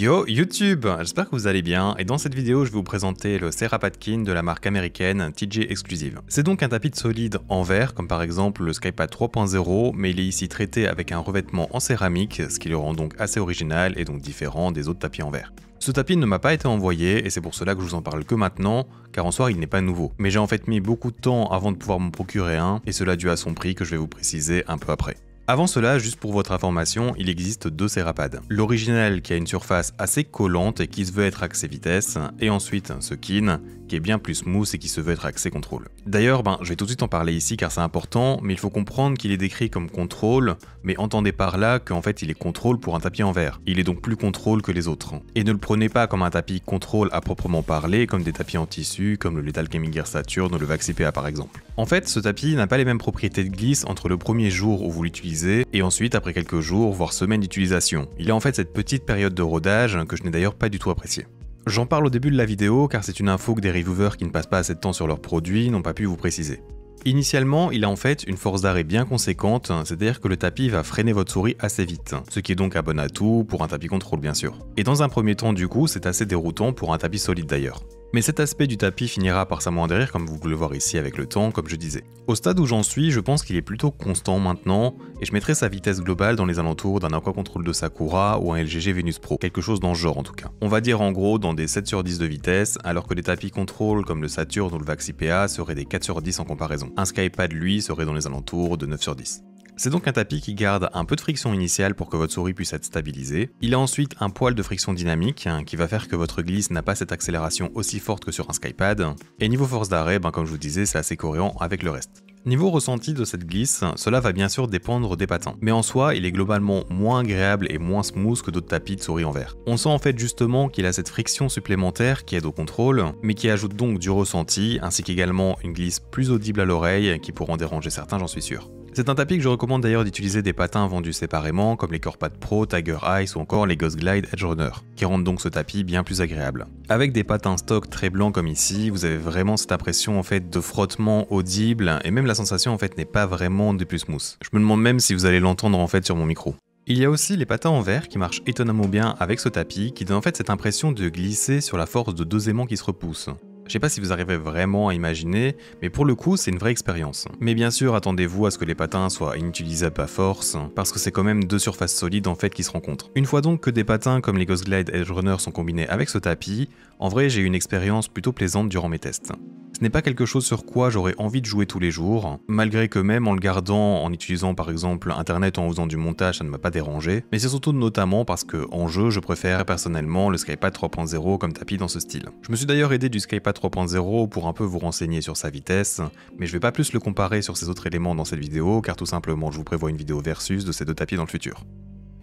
Yo YouTube, j'espère que vous allez bien et dans cette vidéo je vais vous présenter le Serapadkin de la marque américaine TJ Exclusive. C'est donc un tapis de solide en verre comme par exemple le Skypad 3.0 mais il est ici traité avec un revêtement en céramique ce qui le rend donc assez original et donc différent des autres tapis en verre. Ce tapis ne m'a pas été envoyé et c'est pour cela que je vous en parle que maintenant car en soi il n'est pas nouveau. Mais j'ai en fait mis beaucoup de temps avant de pouvoir m'en procurer un et cela dû à son prix que je vais vous préciser un peu après. Avant cela, juste pour votre information, il existe deux Serapads. L'original qui a une surface assez collante et qui se veut être axé vitesse, et ensuite ce Kin qui est bien plus smooth et qui se veut être axé contrôle. D'ailleurs, je vais tout de suite en parler ici car c'est important, mais il faut comprendre qu'il est décrit comme contrôle, mais entendez par là qu'en fait il est contrôle pour un tapis en verre. Il est donc plus contrôle que les autres. Et ne le prenez pas comme un tapis contrôle à proprement parler, comme des tapis en tissu, comme le Lethal Gaming Gear Saturn ou le Vaxi PA par exemple. En fait, ce tapis n'a pas les mêmes propriétés de glisse entre le premier jour où vous l'utilisez et ensuite après quelques jours, voire semaines d'utilisation. Il a en fait cette petite période de rodage que je n'ai d'ailleurs pas du tout appréciée. J'en parle au début de la vidéo car c'est une info que des reviewers qui ne passent pas assez de temps sur leurs produits n'ont pas pu vous préciser. Initialement, il a en fait une force d'arrêt bien conséquente, c'est-à-dire que le tapis va freiner votre souris assez vite, ce qui est donc un bon atout pour un tapis contrôle bien sûr. Et dans un premier temps du coup, c'est assez déroutant pour un tapis solide d'ailleurs. Mais cet aspect du tapis finira par s'amoindrir comme vous pouvez le voir ici avec le temps, comme je disais. Au stade où j'en suis, je pense qu'il est plutôt constant maintenant, et je mettrai sa vitesse globale dans les alentours d'un Aqua Control de Sakura ou un LGG Venus Pro, quelque chose dans ce genre en tout cas. On va dire en gros dans des 7 sur 10 de vitesse, alors que des tapis contrôle comme le Saturn ou le Vaxi PA seraient des 4 sur 10 en comparaison. Un Skypad lui serait dans les alentours de 9 sur 10. C'est donc un tapis qui garde un peu de friction initiale pour que votre souris puisse être stabilisée. Il a ensuite un poil de friction dynamique qui va faire que votre glisse n'a pas cette accélération aussi forte que sur un Skypad. Et niveau force d'arrêt, comme je vous disais, c'est assez cohérent avec le reste. Niveau ressenti de cette glisse, cela va bien sûr dépendre des patins. Mais en soi, il est globalement moins agréable et moins smooth que d'autres tapis de souris en verre. On sent en fait justement qu'il a cette friction supplémentaire qui aide au contrôle, mais qui ajoute donc du ressenti, ainsi qu'également une glisse plus audible à l'oreille, qui pourront déranger certains, j'en suis sûr. C'est un tapis que je recommande d'ailleurs d'utiliser des patins vendus séparément, comme les Corepad Pro, Tiger Ice ou encore les Ghost Glide Edge Runner, qui rendent donc ce tapis bien plus agréable. Avec des patins stock très blancs comme ici, vous avez vraiment cette impression en fait de frottement audible, et même la sensation en fait n'est pas vraiment des plus smooth. Je me demande même si vous allez l'entendre en fait sur mon micro. Il y a aussi les patins en verre qui marchent étonnamment bien avec ce tapis, qui donne en fait cette impression de glisser sur la force de deux aimants qui se repoussent. Je sais pas si vous arrivez vraiment à imaginer, mais pour le coup c'est une vraie expérience. Mais bien sûr attendez-vous à ce que les patins soient inutilisables à force, parce que c'est quand même deux surfaces solides en fait qui se rencontrent. Une fois donc que des patins comme les Ghost Glide Edge Runner sont combinés avec ce tapis, en vrai j'ai eu une expérience plutôt plaisante durant mes tests. Ce n'est pas quelque chose sur quoi j'aurais envie de jouer tous les jours, malgré que même en le gardant, en utilisant par exemple internet ou en faisant du montage, ça ne m'a pas dérangé, mais c'est surtout notamment parce que en jeu, je préfère personnellement le Skypad 3.0 comme tapis dans ce style. Je me suis d'ailleurs aidé du Skypad 3.0 pour un peu vous renseigner sur sa vitesse, mais je vais pas plus le comparer sur ces autres éléments dans cette vidéo, car tout simplement je vous prévois une vidéo versus de ces deux tapis dans le futur.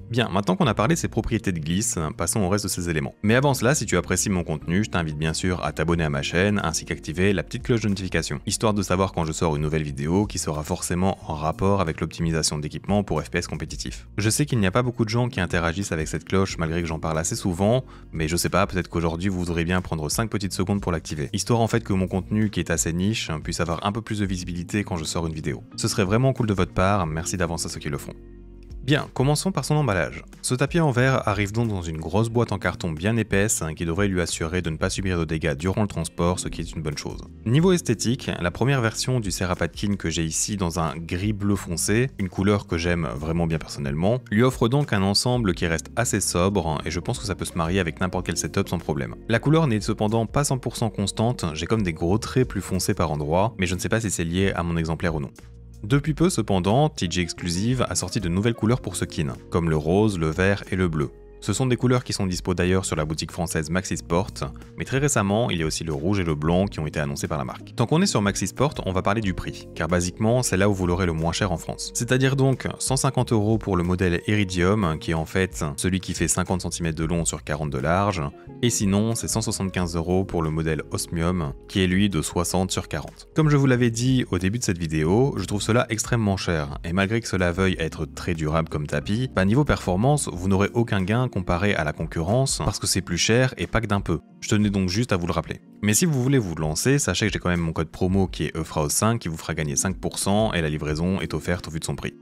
Bien, maintenant qu'on a parlé de ses propriétés de glisse, passons au reste de ces éléments. Mais avant cela, si tu apprécies mon contenu, je t'invite bien sûr à t'abonner à ma chaîne, ainsi qu'activer la petite cloche de notification, histoire de savoir quand je sors une nouvelle vidéo qui sera forcément en rapport avec l'optimisation d'équipement pour FPS compétitif. Je sais qu'il n'y a pas beaucoup de gens qui interagissent avec cette cloche malgré que j'en parle assez souvent, mais je sais pas, peut-être qu'aujourd'hui vous voudrez bien prendre 5 petites secondes pour l'activer, histoire en fait que mon contenu qui est assez niche puisse avoir un peu plus de visibilité quand je sors une vidéo. Ce serait vraiment cool de votre part, merci d'avance à ceux qui le font. Bien, commençons par son emballage. Ce tapis en verre arrive donc dans une grosse boîte en carton bien épaisse qui devrait lui assurer de ne pas subir de dégâts durant le transport, ce qui est une bonne chose. Niveau esthétique, la première version du Serapadkin que j'ai ici dans un gris bleu foncé, une couleur que j'aime vraiment bien personnellement, lui offre donc un ensemble qui reste assez sobre et je pense que ça peut se marier avec n'importe quel setup sans problème. La couleur n'est cependant pas 100% constante, j'ai comme des gros traits plus foncés par endroits, mais je ne sais pas si c'est lié à mon exemplaire ou non. Depuis peu cependant, TJ Exclusive a sorti de nouvelles couleurs pour ce Kin, comme le rose, le vert et le bleu. Ce sont des couleurs qui sont dispo d'ailleurs sur la boutique française Maxi Sport, mais très récemment, il y a aussi le rouge et le blanc qui ont été annoncés par la marque. Tant qu'on est sur Maxi Sport, on va parler du prix, car basiquement, c'est là où vous l'aurez le moins cher en France. C'est-à-dire donc 150 € pour le modèle Iridium, qui est en fait celui qui fait 50 cm de long sur 40 de large, et sinon, c'est 175 € pour le modèle Osmium, qui est lui de 60 sur 40. Comme je vous l'avais dit au début de cette vidéo, je trouve cela extrêmement cher, et malgré que cela veuille être très durable comme tapis, niveau performance, vous n'aurez aucun gain comparé à la concurrence parce que c'est plus cher et pas que d'un peu. Je tenais donc juste à vous le rappeler. Mais si vous voulez vous lancer, sachez que j'ai quand même mon code promo qui est EFRAOS5 qui vous fera gagner 5% et la livraison est offerte au vu de son prix.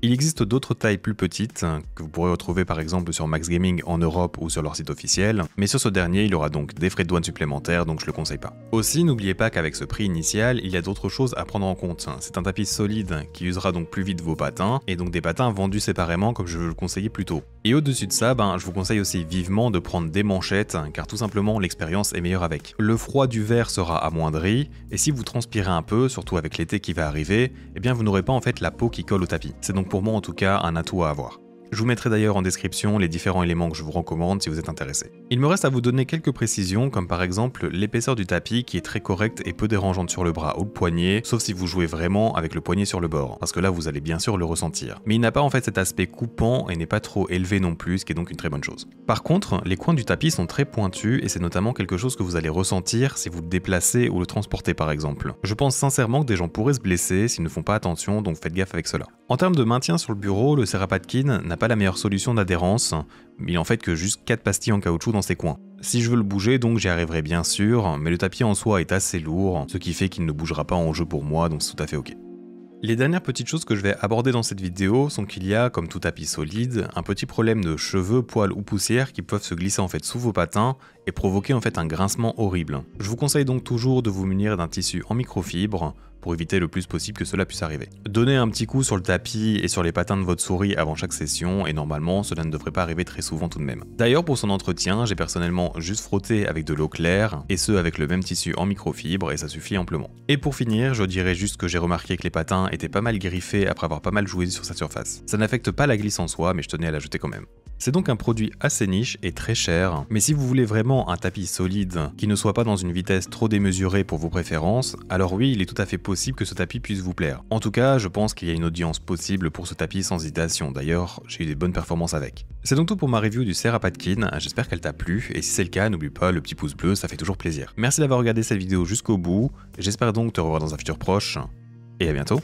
Il existe d'autres tailles plus petites que vous pourrez retrouver par exemple sur Max Gaming en Europe ou sur leur site officiel, mais sur ce dernier il y aura donc des frais de douane supplémentaires donc je le conseille pas. Aussi n'oubliez pas qu'avec ce prix initial il y a d'autres choses à prendre en compte. C'est un tapis solide qui usera donc plus vite vos patins et donc des patins vendus séparément comme je le conseillais plus tôt. Et au-dessus de ça, je vous conseille aussi vivement de prendre des manchettes car tout simplement l'expérience est meilleure avec. Le froid du verre sera amoindri et si vous transpirez un peu, surtout avec l'été qui va arriver, eh bien vous n'aurez pas en fait la peau qui colle au tapis. C'est donc pour moi en tout cas un atout à avoir. Je vous mettrai d'ailleurs en description les différents éléments que je vous recommande si vous êtes intéressé. Il me reste à vous donner quelques précisions comme par exemple l'épaisseur du tapis qui est très correcte et peu dérangeante sur le bras ou le poignet, sauf si vous jouez vraiment avec le poignet sur le bord, parce que là vous allez bien sûr le ressentir. Mais il n'a pas en fait cet aspect coupant et n'est pas trop élevé non plus, ce qui est donc une très bonne chose. Par contre, les coins du tapis sont très pointus et c'est notamment quelque chose que vous allez ressentir si vous le déplacez ou le transportez par exemple. Je pense sincèrement que des gens pourraient se blesser s'ils ne font pas attention, donc faites gaffe avec cela. En termes de maintien sur le bureau, le Serapadkin n'a pas la meilleure solution d'adhérence, il en fait que juste 4 pastilles en caoutchouc dans ses coins. Si je veux le bouger donc j'y arriverai bien sûr, mais le tapis en soi est assez lourd, ce qui fait qu'il ne bougera pas en jeu pour moi donc c'est tout à fait ok. Les dernières petites choses que je vais aborder dans cette vidéo sont qu'il y a, comme tout tapis solide, un petit problème de cheveux, poils ou poussière qui peuvent se glisser en fait sous vos patins et provoquer en fait un grincement horrible. Je vous conseille donc toujours de vous munir d'un tissu en microfibre pour éviter le plus possible que cela puisse arriver. Donnez un petit coup sur le tapis et sur les patins de votre souris avant chaque session et normalement cela ne devrait pas arriver très souvent tout de même. D'ailleurs pour son entretien, j'ai personnellement juste frotté avec de l'eau claire et ce avec le même tissu en microfibre et ça suffit amplement. Et pour finir, je dirais juste que j'ai remarqué que les patins étaient pas mal griffés après avoir pas mal joué sur sa surface. Ça n'affecte pas la glisse en soi mais je tenais à l'ajouter quand même. C'est donc un produit assez niche et très cher, mais si vous voulez vraiment un tapis solide qui ne soit pas dans une vitesse trop démesurée pour vos préférences, alors oui, il est tout à fait possible que ce tapis puisse vous plaire. En tout cas, je pense qu'il y a une audience possible pour ce tapis sans hésitation, d'ailleurs, j'ai eu des bonnes performances avec. C'est donc tout pour ma review du Serapadkin, j'espère qu'elle t'a plu, et si c'est le cas, n'oublie pas le petit pouce bleu, ça fait toujours plaisir. Merci d'avoir regardé cette vidéo jusqu'au bout, j'espère donc te revoir dans un futur proche, et à bientôt.